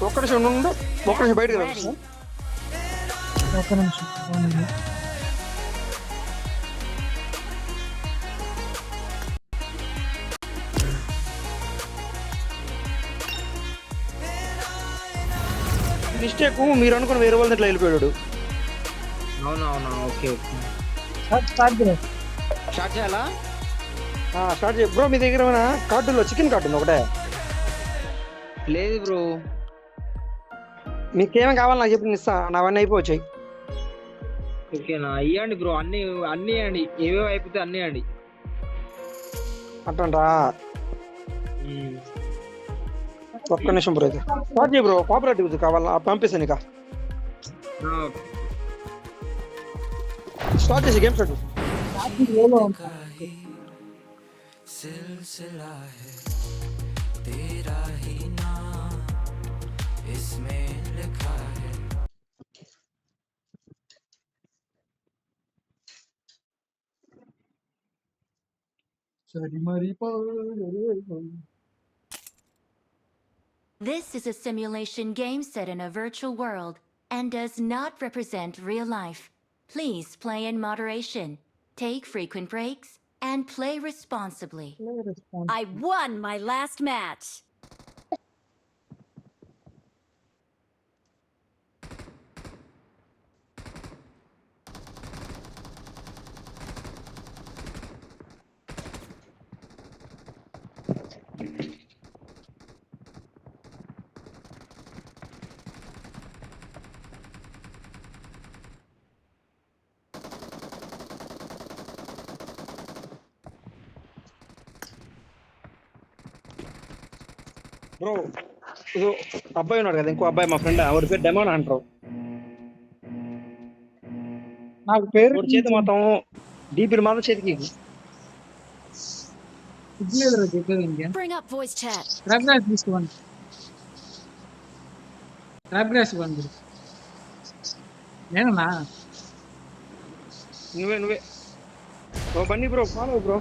ఒక్క నిమిషం ఉండు, ఒక్క నిమిషం బయటకు రా. Ready. ఒక్క నిమిషం. మిస్టేక్ మీరు అనుకున్న వేరే వాళ్ళ ఇట్లా వెళ్ళిపోయాడు. అవునవునా, ఓకే ఓకే. స్టార్ట్ చేయి. స్టార్ట్ చేయాలా? స్టార్ట్ చేయ బ్రో. మీ దగ్గర ఏమైనా కార్డులో చికెన్ కార్డు ఉంది ఒకటే? లేదు బ్రో. మీకేమేం కావాలి నాకు చెప్పి ఇస్తా, నావన్నీ అయిపోవచ్చాయి. ఓకేనా, ఇవ్వండి బ్రో. అన్ని అన్ని ఇవ్వండి, ఏవేవి అయిపోతే అన్ని ఇవ్వండి. అట్టంటా. ఒక్క నిమిషం బ్రో. అయితే స్టార్ట్ చేయ బ్రో. కోఆపరేటివ్ కావాలా పంపిస్తాను ఇక. స్టార్ట్ చేసి గేమ్ స్టార్ట్. सिलसिला है तेरा ही नाम इसमें लिखा है. This is a simulation game set in a virtual world and does not represent real life. Please play in moderation, take frequent breaks, and play responsibly. I won my last match. Bro ఇది అబ్బాయి ఉన్నాడు కదా, ఇంకో అబ్బాయి మా friend, ఆవిడ పేరు demon అంటారు. నాకు పేరు చేతి మొత్తం డీపీలు మాత్రం చేతికి. Bring up voice chat. Trap glass తీసుకోండి. ట్రాప్ గ్లాస్ ఇవ్వండి. నేనన్నా నువ్వే ఓ బన్నీ బ్రో, ఫాలో బ్రో.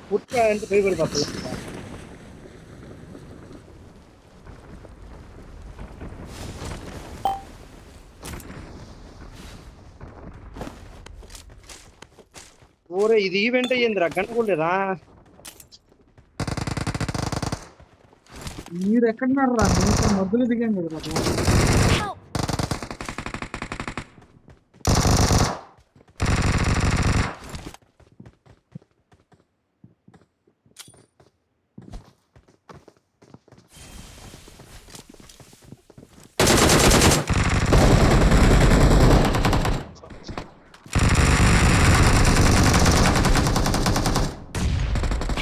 పుట్ట అంటే భయపడిపోతుంది. ఓరే ఇది ఈవెంట్ అయ్యిందిరా, గంట కూడా లేదా? మీరు ఎక్కడున్నారు రా? నేను మధ్యలో దిగాను కదా బాబు. Help!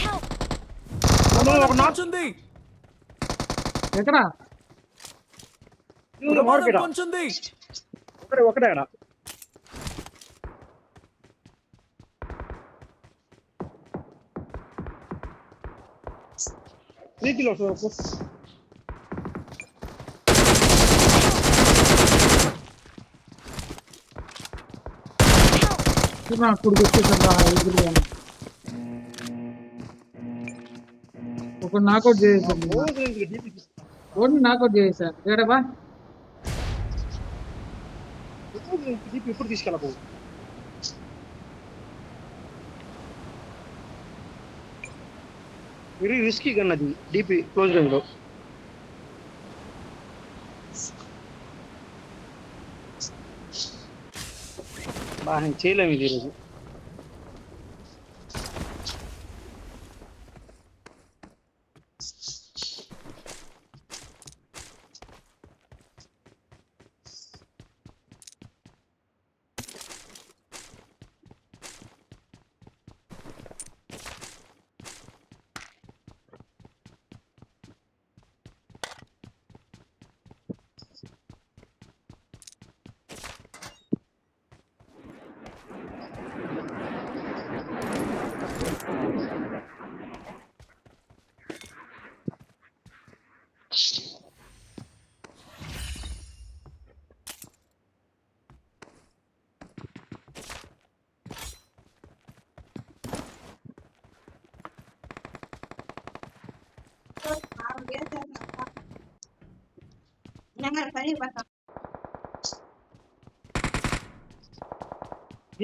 Help! ఒక నాచ్ ఉంది, ఎక్కడా? మార్కెట్ ఉంది. ఒకటే అక్కడ. 3 kilos వరకు. ఇప్పుడు వచ్చేసారా? ఒక నాకౌట్ చేసేసాను. ఓడి నాకౌట్ చేసేసాను. ఏడబా ఇప్పుడు తీసుకెళ్ళబో. వెరీ రిస్కీ గన్ అది, డీపీ క్లోజ్ రేంజ్ లో. బాగా చేయలేము ఇది ఈరోజు.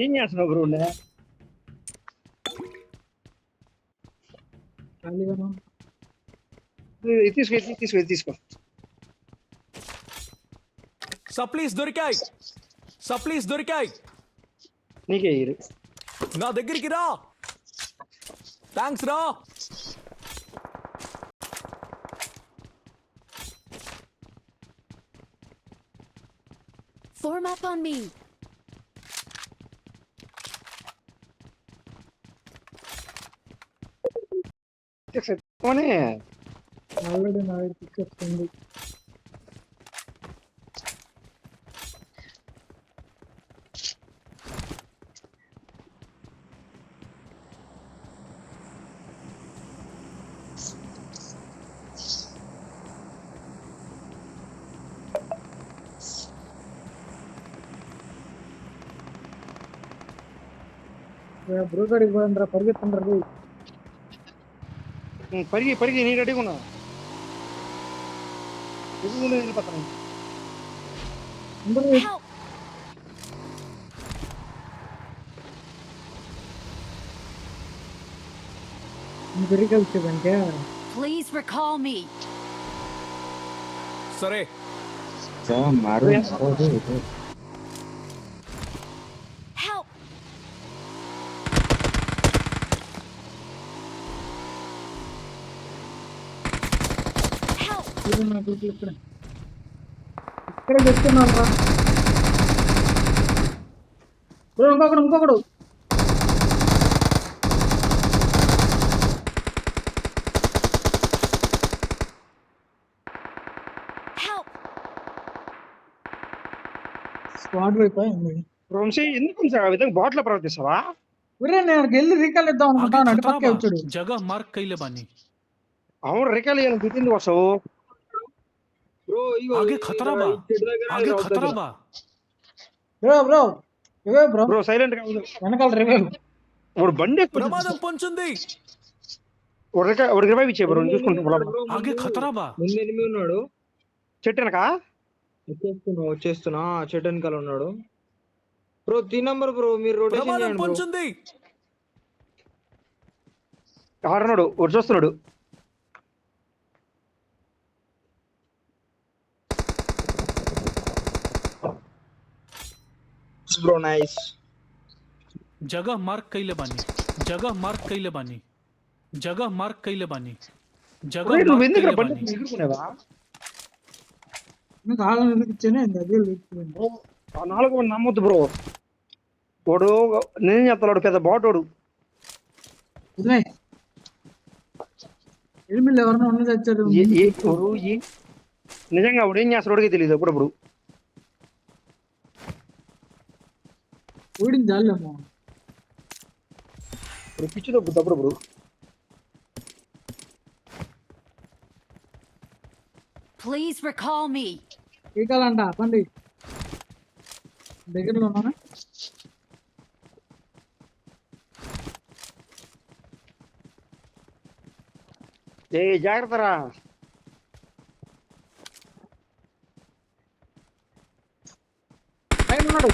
ఏం చేస్తున్నావు బ్రో? ఖాళీగాను. తీసుకో. సప్లీస్ దొరికాయి నీకే ఇరు. నా దగ్గరికి రా. థ్యాంక్స్ రా. Form up on me. పోనీ ఆల్రెడీ నా దగ్గర పిక్చర్స్ ఉంది. బ్రో గారికి పోయండి, పరిగెత్తండి. పరిగి నీ రెడీగా ఉన్నా. వెళ్ళిపోతాను. Help! Vehicles Please recall me. సరే. Help! Help! ఇక్కడ చెప్తున్నాను రా బ్రో. ఇంకొకడు Help! స్క్వాడ్ వైపు అయింది. వంశీ ఎందుకు ఆ విధంగా బాటిల్ ప్రవర్తిస్తావా? ఒరే నేను అక్కడికి వెళ్ళి రీకాల్ ఇద్దాం అనుకుంటాను. అటు పక్కే వచ్చాడు. జగह मार्क कइले बानी. అవును రికాల్ ఇయ్యాను. బితింది వస్తావు బ్రో. ఇగో आगे खतरा बा. బ్రో ఇవే బ్రో బ్రో సైలెంట్ గా ఉండు. వెనకాల రివైవ్. వాడు బండి ప్రమాదం పొంచుంది. వాడికి రివైవ్ ఇచ్చే బ్రో. చూసుకుంటా. आगे खतरा बा. ముందు ఎనిమి ఉన్నాడు. చెట్టు వెనక వచ్చేస్తున్నా. చెట్టు వెనకాల ఉన్నాడు బ్రో. 3 number bro. మీరు రొటేషన్ ప్రమాదం చేయండి బ్రో. పొంచుంది. ఆడున్నాడు. వాడు చూస్తున్నాడు. Bro nice. जगह मार्क कइले बानी. నువ్వు ఎందుకు బండి ఎదుర్కొనేవా? నాకు ఆళ్ళని ఎందుకు ఇచ్చానే అదే ఆ 4 నమ్మొద్దు బ్రో. వాడు నేనేం చెప్తాడు, పెద్ద బాటోడు. ఎనిమిది ఎవరన్నా ఉన్నది వచ్చారు. నిజంగా వాడు ఏం చేస్తాడు వాడికి తెలియదు. అప్పుడప్పుడు ఓడింది చాలేమో. ఇప్పుడు పిచ్చి తగ్గుద్ది అప్పుడప్పుడు. Please recall me. రీకాలంట పండి దగ్గరలో ఉన్నానా? జాగ్రత్త రా. పైన ఉన్నాడు.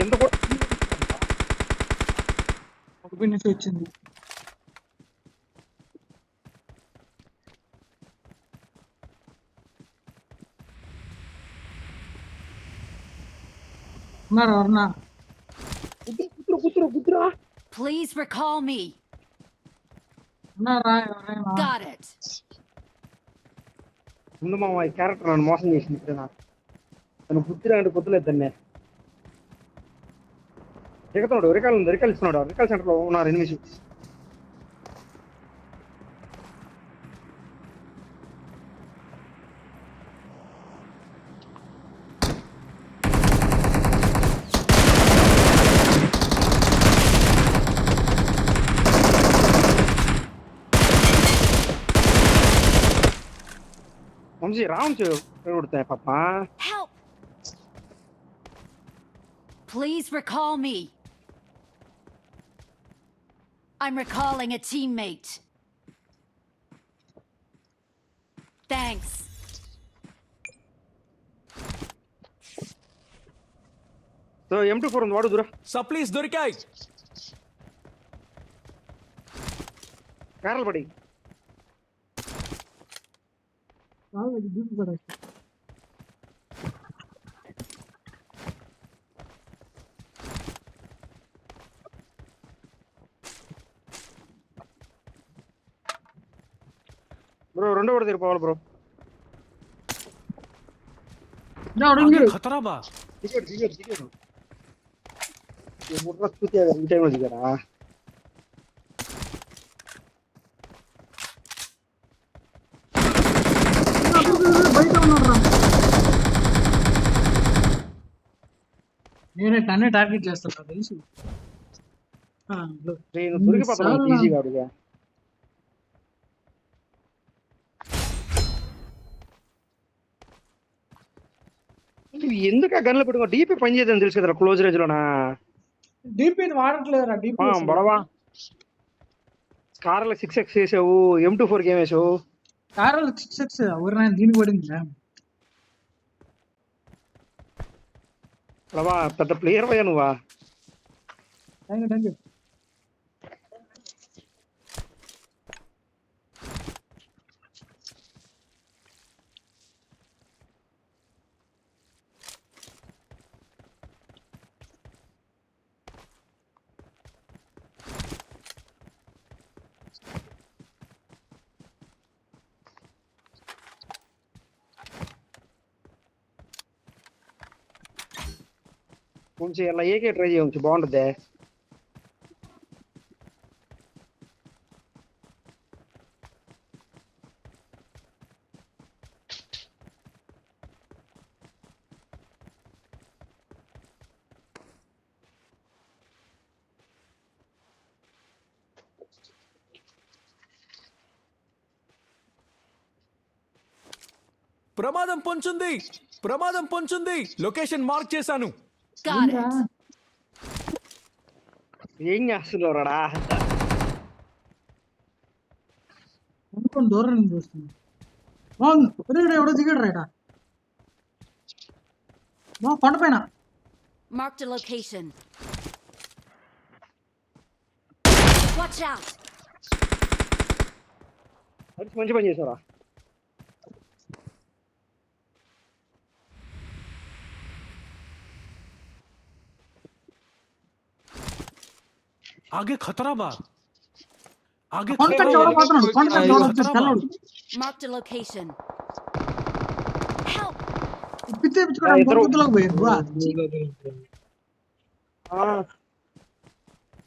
ఎంత కూడా నుంచి వచ్చింది. ఉన్నారు ఎవరన్నా? కుతురా. Please recall me. ఉన్నారా ఎవరైనా? Got it. ముందు మా ఈ క్యారెక్టర్ నన్ను మోసం చేసింది. నన్ను కుత్తిరా అంటే కుత్తలేదు దాన్ని. దిగుతున్నాడు. రికాల్ ఇస్తున్నాడు. రికాల్ సెంటర్ లో ఉన్నారు ఎనిమిది. వంశీ రామ్ కొడతాయి పాప. Help! Please recall me. I'm recalling a teammate. Thanks. So M24 ఉంది వాడు దూరా సప్లీస్ దొరికాయి. కార్లు పడి డీపీ పడేసి బ్రో రెండో కూడా తిరిగిపోవాలి బ్రో आगे खतरा बा. దిగాడు ఈ టైంలో దిగారా బయట ఉన్నాడు. నేనే తన్నే టార్గెట్ చేస్తాను తెలుసు. నేను దొరికిపోతాను ఈజీగా అడుగా ఎందుకు ఆ గన్లు పెట్టుకో డీపీ పని చేయదని తెలుసు కదా క్లోజ్ రేంజ్ లోనా డీపీ వాడట్లేదురా. డీపీ బడవా కార్ల 6x వేసావు M24 గేమ్ వేసావు కారాలు 6x ఎవరు దీనికి పడింది. బడవా పెద్ద ప్లేయర్ అయ్యా నువ్వా థ్యాంక్ యూ. కొంచెం ఇలా ఏకే ట్రై చేయవచ్చు బాగుంటుంది ప్రమాదం పొంచుంది. ప్రమాదం పొంచుంది. లొకేషన్ మార్క్ చేశాను. Got it. ఏం చేస్తున్నారా అనుకోని దూరం నుంచి చూస్తుంది. ఎవడో దిగాడు రైట కొండ పైన. Marked a location. Watch out. మంచి పని చేసారా आगे खतरा बा. आगे కొండ పైన खतरा ఎవడో बा. పోతున్నాడు. కొండ పైన ఎవడో వచ్చాడు. తెల్లవాడు Marked a location. Help. పిచ్చుకోవడానికి పొద్దులోకి పోయారు.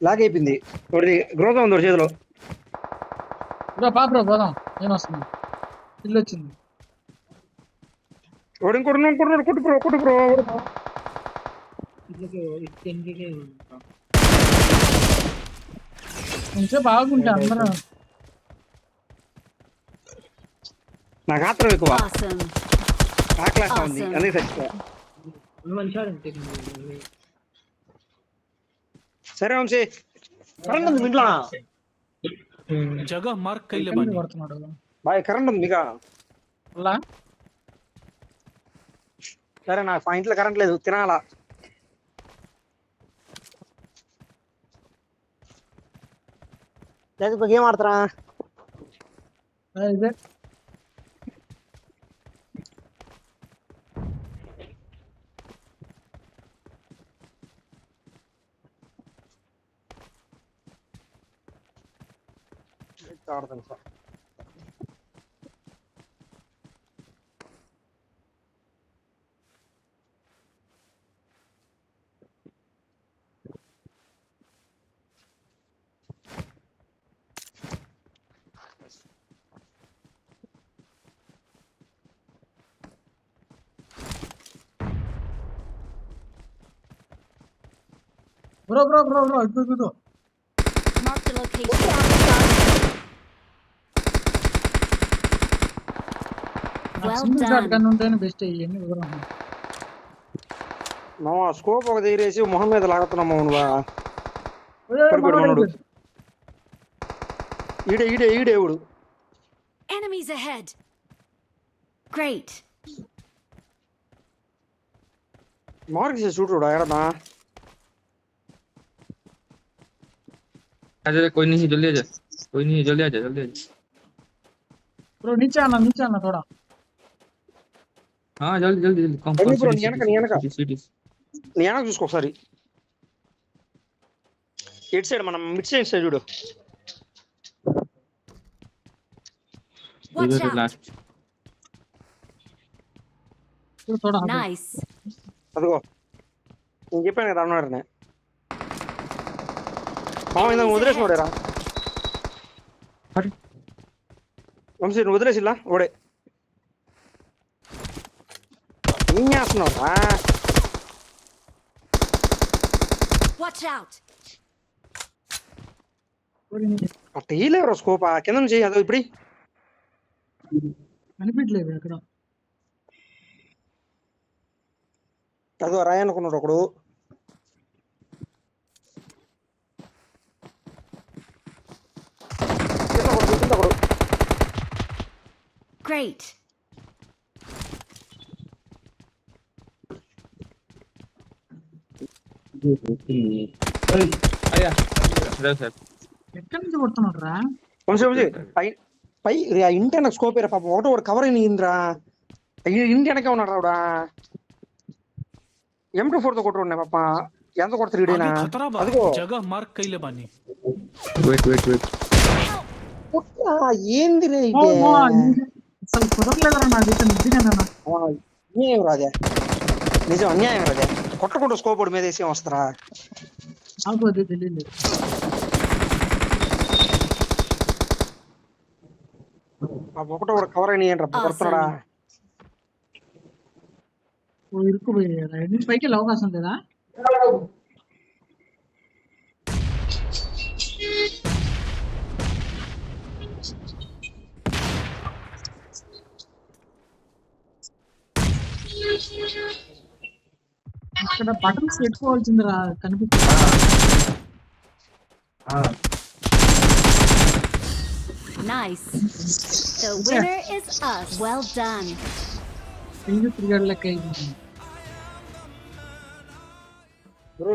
లాగ్ అయిపోయింది ఒకటి గ్రోత్ ఉంది ఒకటి చేతిలో బ్రో పోదాం. నేను వస్తున్నాను. ఇల్లు వచ్చింది. ఒకటి ఇంకోటి కొట్టు బ్రో కొంచెం బాగుంటే అందరూ నాకు ఆత్రం ఎక్కువ Awesome. ఆక్లాస్ ఉంది అందుకే చచ్చిపోయా సరే వంశీ కరెంట్ ఉంది ఇంట్లో जगह मार्क कैले बानी. కొడుతున్నాడు. బాయ్ కరెంట్ ఉంది మీకా అలా సరే నాకు మా ఇంట్లో కరెంట్ లేదు తినాలా లేదు గేమ్ ఆడతారా ఇదే ఆడతాను సార్ బ్రో ఇదిగో Marked a location. Well single shot done. Gun ఉంటేనే బెస్ట్. ఇవన్నీ కుదరదు. మా స్కోప్ ఒక దగ్గరేసి మొహం మీద లాగుతున్నాం నువ్వు పడిపోయాడు మనోడు ఈడే ఎవడు Enemies ahead. Great. మార్క్ చేసి చూడు ఎడనా आजा कोई नहीं जल्दी आजा कोई नहीं जल्दी आजा బ్రో नीचे आना थोड़ा हाँ जल्दी कम नहीं bro, नहीं వెనక सिटी నీ వెనక చూసుకో ఒకసారి ఎట్ సైడ్ మనం మిడ్ సైడ్ చూడు Watch इधर out. लास्ट బ్రో थोड़ा Nice. అదిగో నేను చెప్పాను కదా అన్నాడనే ఇందాక వదిలేసినోడేరా అరే. వంశీ నువ్వు వదిలేసిలా ఓడే ఏం చేస్తున్నావురా Watch out. అట్ట వేయలేరు స్కోప్ కింద నుంచి అదో ఇప్పుడు కనిపించలేదు అక్కడ అదో రాయి అనుకున్నాడు ఒకడు కింద ఒకడు Great. आया इधर सर ఎక్కడి నుంచి కొడుతున్నాడు రా వంశీ పై ఆ ఇంటి వెనక స్కోప్ ఏరా పాపం ఒకటి కవర్ అయిందిరా ఇంటి వెనకే ఉన్నాడు రావుడా M24 తో కొట్టున్నాయి పాప ఎంత కొడతారు ఇడేనా आगे खतरा बा అదిగో जगह मार्क कइले बानी वेट పుట్రా, ఏందిరే ఓ, ఇదే ఓ, అసలు కుదరలేదురా నాకైతే నిజంగానా అన్యాయం రాజా నిజం అన్యాయం రాజా కొట్టకుండా స్కోప్ మీద వేసి వస్తారా నాకు అదే తెలియలేదు ఒకటో కవర్ అయిన కొడుతున్నాడా ఓ ఇరుక్కుపోయారా నుంచి పైకి వెళ్ళే అవకాశం లేదా ఇక్కడ బటన్స్ పెట్టుకోవాల్సిందిరా కనిపిస్తుంది Nice. The winner is us. Well done. తిరిగి తిరిగాడు లెక్క అయింది బ్రో